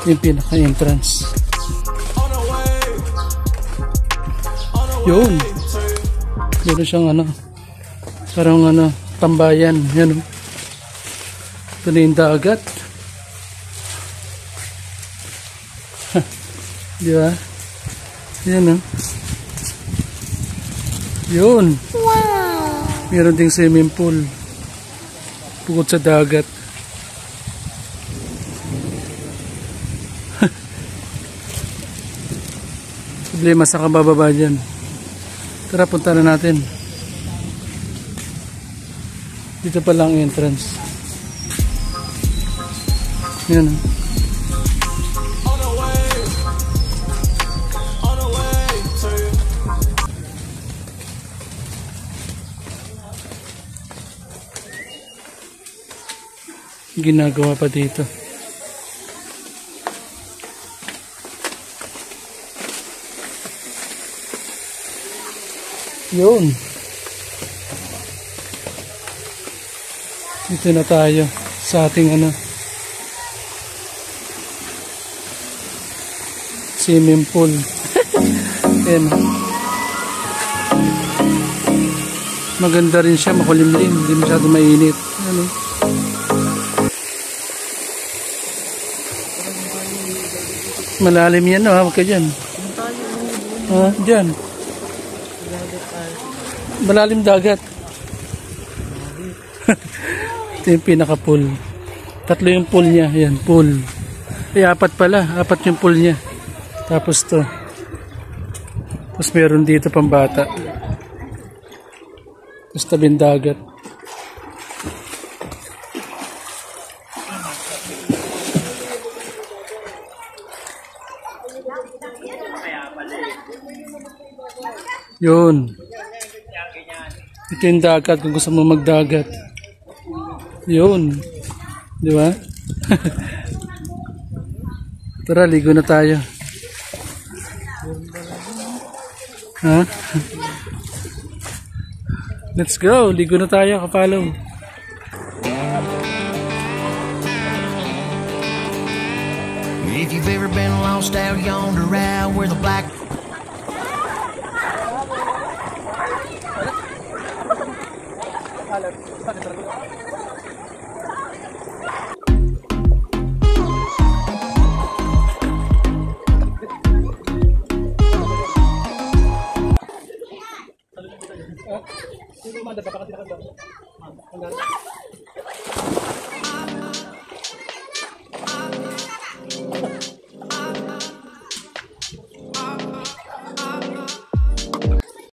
Yung pinaka-entrance. Yun. Meron siyang ano, parang ano, tambayan. Yan o. Ito na yung dagat. Di ba? Yan o. Yun. Wow. Meron ding swimming pool. Bukod sa dagat. Problema sa kabababa dyan. Tara, punta na natin. Dito pa lang entrance. Yan. Ginagawa pa dito. Yun. Dito na tayo sa ating ano, swimming pool. Ayan. Maganda rin siya, makulimlim, hindi masyado mainit. Ano? Malalim yan, no? Huwag ka dyan. Dyan. Malalim dagat. Ito yung pinaka-pool. 3 yung pool niya. Yan, pool. Eh, 4 pala. 4 yung pool niya. Tapos to. Tapos meron dito pang bata. Tapos tabing dagat. Yun. Ito yung dagat kung gusto mo magdagat. Yun. Di ba? Tara, ligo na tayo. Ha? Let's go. Ligo na tayo, kapalaw. If you've ever been lost out yonder out where the black